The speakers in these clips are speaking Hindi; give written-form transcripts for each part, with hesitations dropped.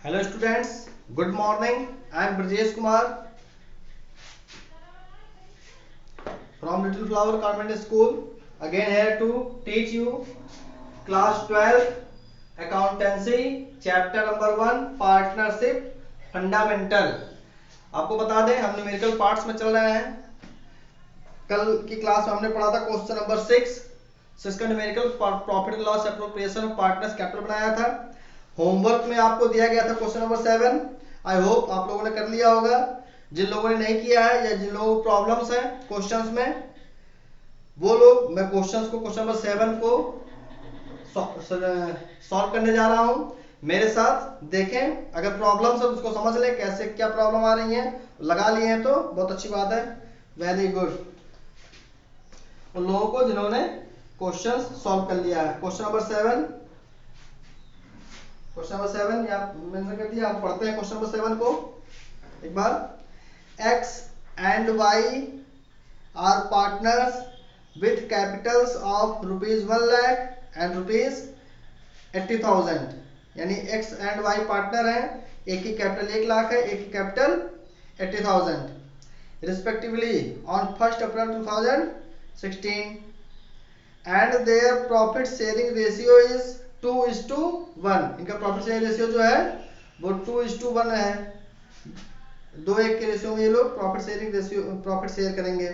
Hello students, good morning. I am Brajesh Kumar from Little Flower Convent School. Again here to teach you class 12 accountancy chapter number 1 partnership fundamental. आपको बता दें हम न्यूमेरिकल पार्ट्स में चल रहे हैं। कल की क्लास में हमने पढ़ा था क्वेश्चन नंबर 6 जिसका numerical profit and loss appropriation of partners capital बनाया था। होमवर्क में आपको दिया गया था क्वेश्चन नंबर 7। आई होप आप लोगों ने कर लिया होगा। जिन लोगों ने नहीं किया है या जिन लोगों को प्रॉब्लम्स हैं क्वेश्चंस में, वो लोग मैं क्वेश्चंस को क्वेश्चन नंबर 7 को सॉल्व करने जा रहा हूं। मेरे साथ देखें, अगर प्रॉब्लम्स है तो उसको समझ लें कैसे क्या प्रॉब्लम आ रही है। लगा लिए हैं तो बहुत अच्छी बात है, वेरी गुड। उन लोगों को जिन्होंने क्वेश्चंस सॉल्व कर लिया है। क्वेश्चन नंबर 7 या मेंशन कर दिया। आप पढ़ते हैं क्वेश्चन नंबर 7 को एक बार। x and y are partners with capitals of rupees 1 lakh and rupees 80,000। यानी x and y पार्टनर हैं, एक की कैपिटल 1 लाख है, एक की capital 80,000 respectively on 1 April 2016 and their profit sharing ratio is 2:1। इनका प्रॉफिट शेयरिंग रेशियो जो है वो 2:1 है। 2:1 के रेशियो में ये लोग प्रॉफिट शेयर करेंगे।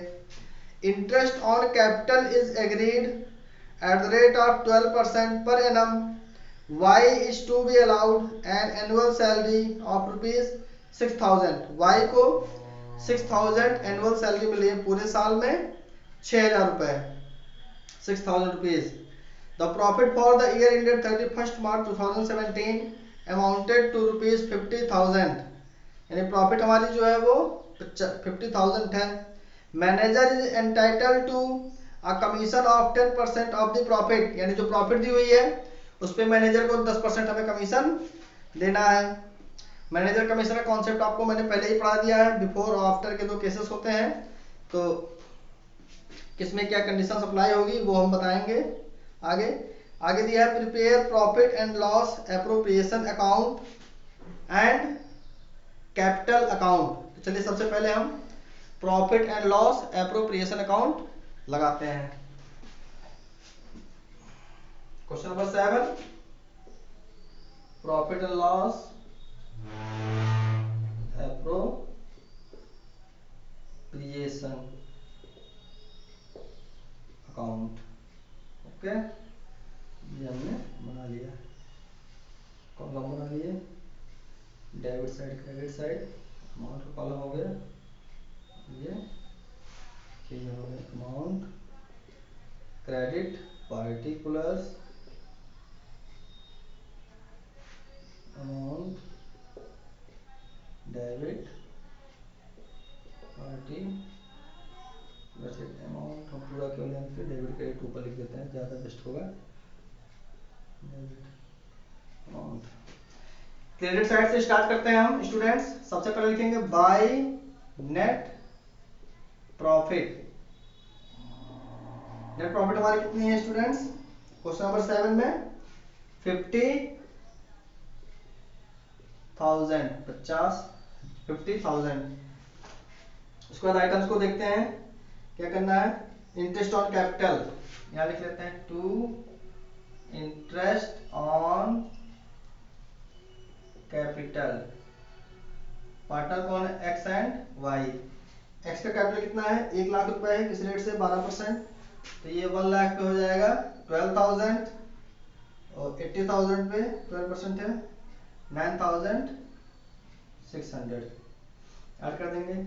Interest on capital is agreed eight the rate of 12% per annum। Y is to be allowed an annual salary of rupees 6,000। Y को 6,000 एनुअल सैलरी मिली है पूरे साल में 6,000 रुपए, 6,000 rupees। The profit for the year ended 31st March 2017 amounted to rupees 50,000। यानी प्रॉफिट हमारी जो है वो 50,000 है। Manager is entitled to a commission of 10% of the profit. यानी जो प्रॉफिट दी हुई है उस पे मैनेजर को 10% हमें कमीशन देना है। मैनेजर कमीशन का कॉन्सेप्ट आपको मैंने पहले ही पढ़ा दिया है। बिफोर और आफ्टर के दो केसेस होते हैं, तो किसमें क्या कंडीशन अप्लाई होगी वो हम बताएंगे आगे। आगे दिया है prepare profit and loss appropriation account and capital account. तो चलिए सबसे पहले हम profit and loss appropriation account लगाते हैं। Question number 7 profit and loss appropriation account. Okay, ये हमने बना लिया। कॉलम बना लिए, debit side credit side, amount का कॉलम हो गया, ये हो गया amount credit particulars amount debit party. वैसे अमाउंट हम पूरा क्यों लेंगे, फिर डेबिट क्रेडिट ऊपर लिख देते हैं, ज़्यादा बेस्ट होगा। डेबिट अमाउंट क्रेडिट साइड से स्टार्ट करते हैं हम स्टूडेंट्स। सबसे पहले लिखेंगे by net profit. Net profit हमारी कितनी है स्टूडेंट्स क्वेश्चन नंबर 7 में 50,000। उसके बाद आइटम्स को देखते हैं क्या करना है। इंटरेस्ट ऑन कैपिटल यहां लिख लेते हैं two interest on capital. Partner कौन है, एक्स एंड वाई। एक्स का कैपिटल कितना है, 1 लाख रुपए है। किस रेट से, 12%। तो ये 1 लाख पे हो जाएगा 12,000 और 80,000 पे 12% है 9,600 ऐड कर देंगे।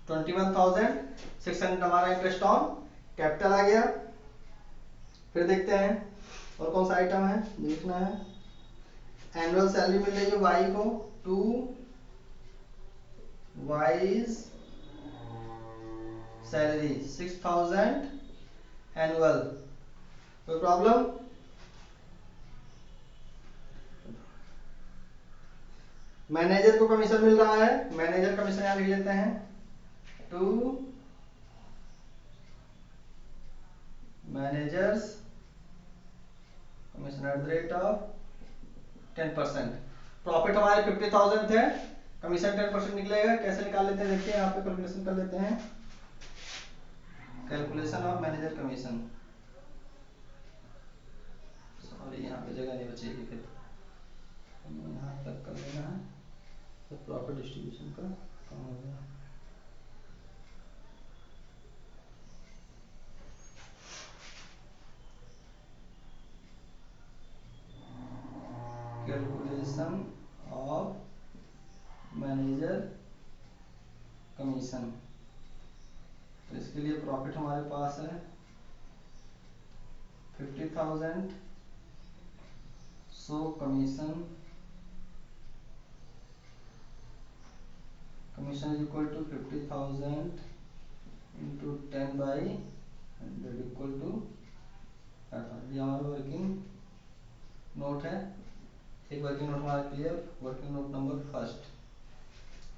$21,600 हमारा इंटरेस्ट ऑन कैपिटल आ गया। फिर देखते हैं और कौन सा आइटम है लिखना है। एनुअल सैलरी मिल रही है वाई को, टू वाइज सैलरी 6,000 एनुअल। कोई प्रॉब्लम। मैनेजर को कमीशन मिल रहा है, मैनेजर कमीशन यहां लिख लेते हैं to managers commission at the rate of 10%। Profit हमारे 50,000 थे, कमीशन 10% निकलेगा। कैसे निकाल लेते हैं देखिए, यहाँ पे कैलकुलेशन कर लेते हैं। Calculation of manager commission, sorry यहाँ पे जगह नहीं बचेगी, फिर यहाँ तक कर लेना है तो प्रॉफिट डिस्ट्रीब्यूशन का कम हो गया। कैलकुलेशन ऑफ मैनेजर कमीशन, तो इसके लिए प्रॉफिट हमारे पास है 50,000, so commission is equal to 50,000 into 10/100 equal to 5,000। ये हमारा वर्किंग नोट है। एक वर्किंग नोट हमारा clear, working note number first.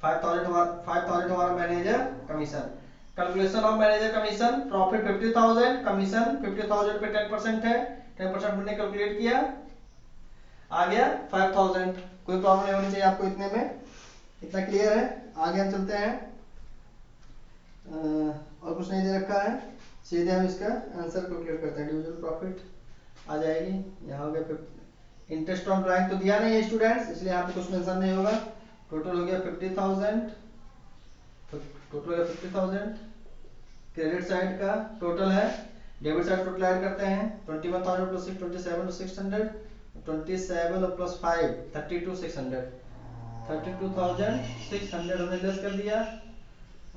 5,000 हमारा manager commission. Calculation of manager commission, profit 50,000, commission 50,000 पे 10% है, 10% हमने कैलकुलेट किया, आ गया 5,000। कोई प्रॉब्लम नहीं होनी चाहिए आपको इतने में, इतना क्लियर है। आगे हम चलते हैं, और कुछ नहीं दे रखा है, सीधे हम इसका आंसर कैलकुलेट करते हैं। इंडिविजुअल प्रॉफिट आ जाएगी, यहाँ हो गया। इंटरेस्ट ऑन ड्राइंग तो दिया नहीं है स्टूडेंट्स, इसलिए यहाँ पे कुछ मेंशन नहीं होगा। टोटल हो गया 50,000, टोटल हो गया 50,000। क्रेडिट साइड का टोटल है, डेबिट साइड टोटल ऐड करते हैं। 21,000 प्लस 6 27,600, 27 प्लस 5 32,600, 32,600 हमने लेस कर दिया।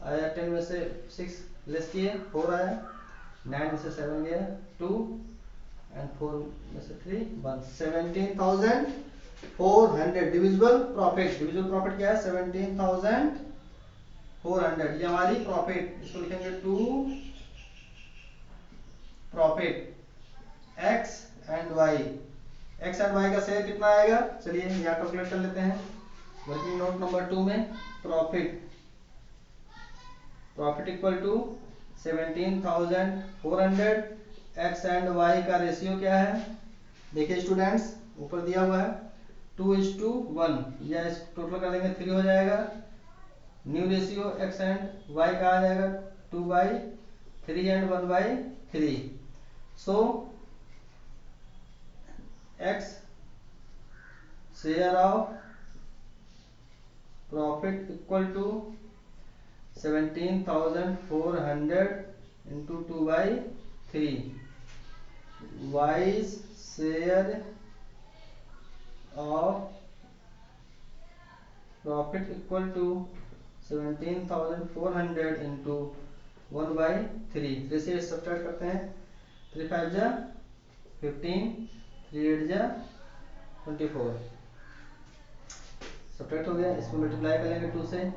आया 10 में से 6 लेस किए, 4 आया, 9 में से 7 गया 2, एंड 4 में से 3 1, 17,400 डिविजिबल प्रॉफिट। डिविजिबल प्रॉफिट क्या है? 17,400, ये हमारी प्रॉफिट। इसको लिखेंगे to profit X and Y. X and Y का शेयर कितना आएगा, चलिए यहाँ कैलकुलेट कर लेते हैं। वर्किंग नोट नंबर 2 में profit equal to 17,400। X and Y का रेशियो क्या है, देखिए स्टूडेंट्स, ऊपर दिया हुआ है 2:1, या इस टोटल कर देंगे 3 हो जाएगा। New ratio X and Y का आ जाएगा 2/3 and 1/3। So X share of profit equal to 17,400 into 2/3। Y's share of profit equal to 17,400 into 1/3। 3 से सब्ट्रैक्ट करते हैं, 3 5 जा 15, 3 8 जा 24, सब्ट्रैक्ट हो गया। इसको मल्टीप्लाई करेंगे 2 से,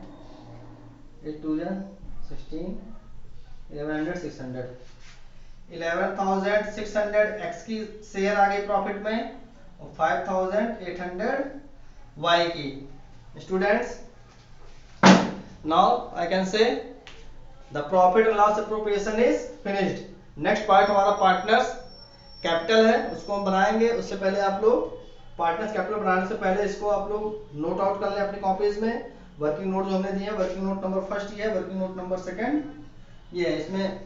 8 2 जा 16, 1100 600, 11,600 एक्स की शेयर आ गई प्रॉफिट में, और 5,800 वाई की। Students, now I can say the profit and loss appropriation is finished. Next part हमारा पार्टनर्स कैपिटल है, उसको हम बनाएंगे। उससे पहले आप लोग पार्टनर्स कैपिटल बनाने से पहले इसको आप लोग नोट आउट कर लें अपनी कॉपीज में। वर्किंग नोट जो हमने दिए हैं, वर्किंग नोट नंबर फर्स्ट ये है, वर्किंग नोट नंबर सेकंड ये है। इसमें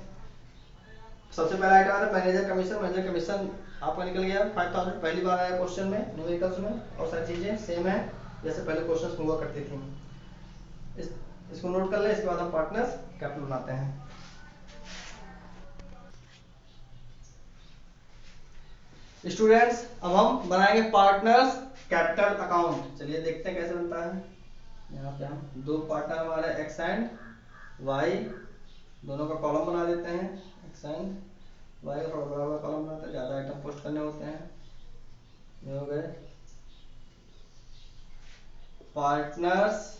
सबसे पहला आइटम आता है मैनेजर कमीशन। मैनेजर कमीशन आपका निकल गया 5,000, पहली बार आया क्वेश्चन में, न्यूमेरिकल्स में, और सारी चीजें सेम है जैसे पहले क्वेश्चंस में हुआ करती थी। इसको नोट कर ले, इसके बाद हम पार्टनर्स कैपिटल बनाते हैं। स्टूडेंट्स, अब हम बनाएंगे पार्टनर्स कैपिटल अकाउंट। चलिए देखते हैं कैसे बनता है। यहाँ पे हम दो पार्टनर हमारे एक्स एंड वाई, दोनों का कॉलम बना देते हैं। एक्स एंड वाई का थोड़ा बड़ा बड़ा कॉलम बनाते हैं, ज्यादा आइटम पोस्ट करने होते हैं। ये हो गए partners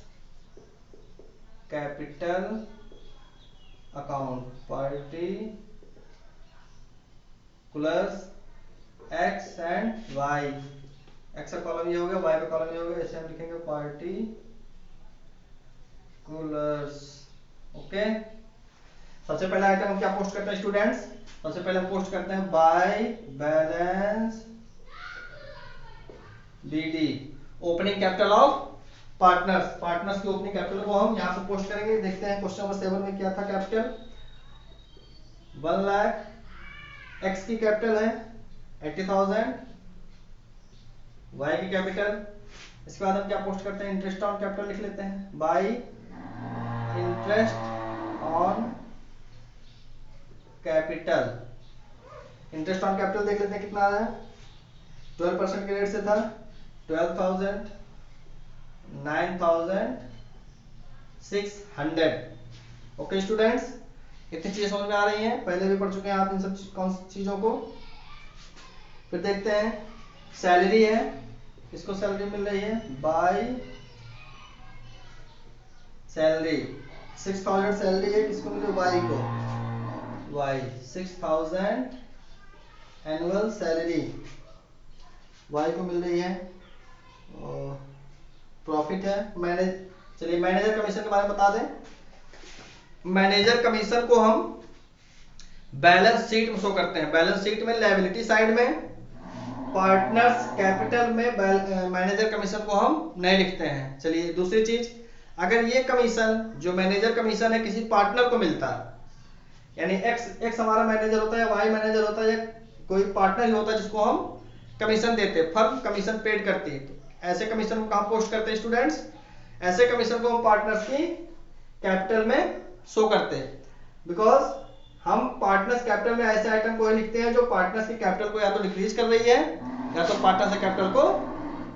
capital account, particulars X and Y. X का कॉलम ये हो गया, वाई का कॉलम ये हो गया, इसे हम लिखेंगे पार्टिकुलर्स। ओके, सबसे पहला आइटम हम क्या पोस्ट करते हैं स्टूडेंट्स? सबसे पहले हम पोस्ट करते हैं by balance BD, opening capital of partners की ओपनिंग कैपिटल को हम यहाँ पे पोस्ट करेंगे। देखते हैं क्वेश्चन नंबर 7 में क्या था कैपिटल। 1 लाख, एक्स की कैपिटल है 80,000, वाई की कैपिटल। इसके बाद हम क्या पोस्ट करते हैं? इंटरेस्ट ऑन कैपिटल लिख लेते हैं, bye interest on capital. Interest on capital देख लेते हैं कितना आया। 12% के रेट से था 12,000, 9,600। ओके स्टूडेंट्स, इतनी चीजें समझ में आ रही हैं, पहले भी पढ़ चुके हैं आप इन सब चीजों को। फिर देखते हैं सैलरी है, किसको सैलरी मिल रही है? बाय सैलरी 6,000 सैलरी है, किसको मिल रही है? वाई को, वाई 6,000 एनुअल सैलरी वाई को मिल रही है। प्रॉफिट है चलिए मैनेजर कमीशन के बारे में बता दें। मैनेजर कमीशन को हम बैलेंस शीट में शो करते हैं। बैलेंस शीट में लायबिलिटी साइड में, पार्टनर्स कैपिटल में मैनेजर कमीशन को हम नहीं लिखते हैं। चलिए दूसरी चीज, अगर ये कमीशन जो मैनेजर कमीशन है किसी पार्टनर को मिलता है, यानी एक्स हमारा मैनेजर होता है, वाई मैनेजर होता है, या कोई पार्टनर ही होता है जिसको हम कमीशन देते हैं, फर्म कमीशन पेड करती है, तो ऐसे कमीशन को कहाँ पोस्ट करते हैं स्टूडेंट्स? ऐसे कमीशन को हम पार्टनर्स की कैपिटल में शो करते हैं। बिकॉज हम पार्टनर्स कैपिटल में ऐसे आइटम को लिखते हैं जो पार्टनर्स की कैपिटल को या तो डिक्रीज कर रही है या तो पार्टनर्स की कैपिटल को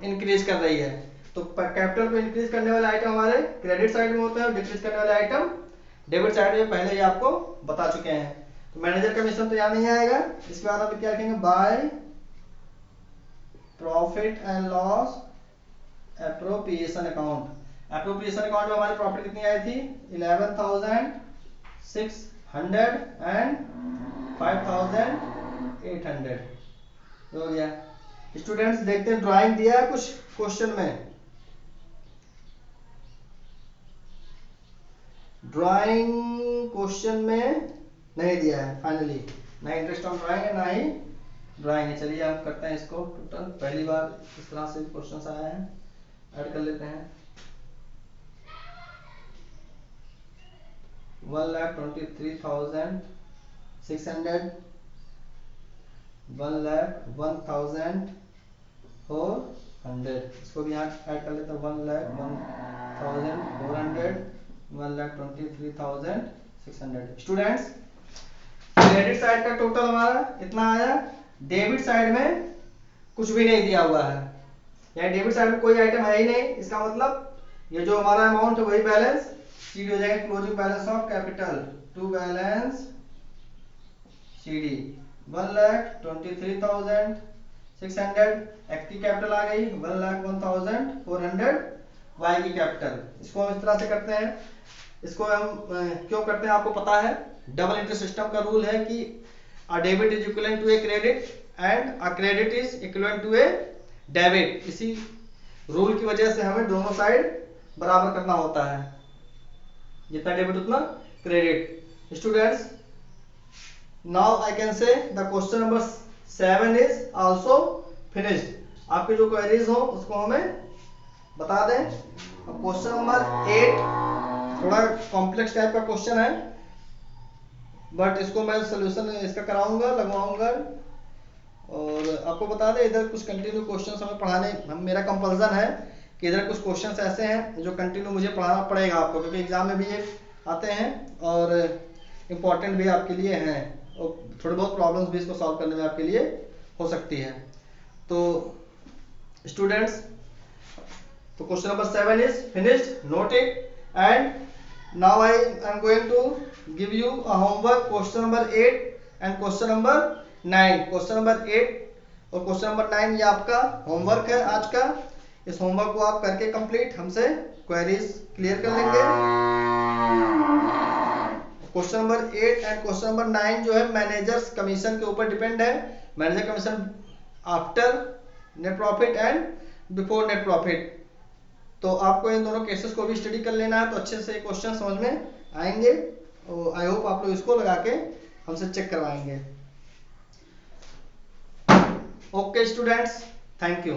इंक्रीज कर रही है। तो कैपिटल को इंक्रीज करने वाले आइटम हमारे क्रेडिट साइड में होता है और डिक्रीज करने वाले आइटम डेबिट साइड में, पहले ही आपको बता चुके हैं। तो मैनेजर कमीशन तो यहाँ नहीं आएगा। इसके बाद आप क्या लिखेंगे? By profit and loss appropriation account. Appropriation account में हमारी प्रॉफिट कितनी आई थी? 11,600 एंड 5,800 हो गया। स्टूडेंट्स देखते हैं, ड्राइंग दिया है कुछ क्वेश्चन में। ड्राइंग क्वेश्चन में नहीं दिया है फाइनली, ना इंटरेस्ट ऑन ड्राइंग है ना ही ड्राइंग है। चलिए हम करते हैं इसको टोटल, पहली बार इस तरह से क्वेश्चंस आए हैं, ऐड कर लेते हैं। 1,23,600, 1,01,400, इसको भी यहाँ ऐड कर लेते हैं। 1,01,400, 1,23,600। स्टूडेंट्स क्रेडिट साइड का टोटल हमारा इतना आया। डेबिट साइड में कुछ भी नहीं दिया हुआ है, यानी डेबिट साइड में कोई आइटम है ही नहीं। इसका मतलब ये जो हमारा अमाउंट है वही बैलेंस शीट हो जाएगा। Closing balance of capital to balance CD 1,23,600। X की कैपिटल आ गई 1,01,400, वाई की कैपिटल। इसको हम इस तरह से करते हैं। इसको हम क्यों करते हैं आपको पता है, डबल इंटरेस्ट सिस्टम का रूल है कि a debit is equivalent to a credit and a credit is equivalent to a debit. इसी रूल की वजह से हमें दोनों साइड बराबर करना होता है, जितना डेबिट उतना credit. Students now I can say the question number 7 is also finished. आपके जो क्वेरीज हो उसको हमें बता दें। क्वेश्चन नंबर 8 थोड़ा कॉम्प्लेक्स टाइप का क्वेश्चन है, बट इसको मैं सोल्यूशन इसका कराऊंगा, लगवाऊंगा और आपको बता दें। इधर कुछ कंटिन्यू क्वेश्चंस हमें पढ़ाने, मेरा कंपल्सन है कि इधर कुछ क्वेश्चंस ऐसे हैं जो कंटिन्यू मुझे पढ़ाना पड़ेगा आपको, क्योंकि एग्जाम में भी ये आते हैं और इम्पोर्टेंट भी आपके लिए हैं और थोड़ी बहुत प्रॉब्लम्स भी इसको सॉल्व करने में आपके लिए हो सकती है। तो स्टूडेंट्स, तो question number 7 is finished, note it, and now I am going to give you a homework question number 8 and question number 9। Question number 8 और क्वेश्चन नंबर 9 ये आपका होमवर्क है आज का। इस होमवर्क को आप करके कंप्लीट हमसे क्वेरीज क्लियर कर लेंगे। Question number 8 and question number 9 जो है मैनेजर्स कमीशन के ऊपर डिपेंड है। Manager commission after net profit and before net profit. तो आपको इन दोनों केसेस को भी स्टडी कर लेना है, तो अच्छे से क्वेश्चन समझ में आएंगे। आई होप आप लोग इसको लगा के हमसे चेक करवाएंगे। Okay students, thank you.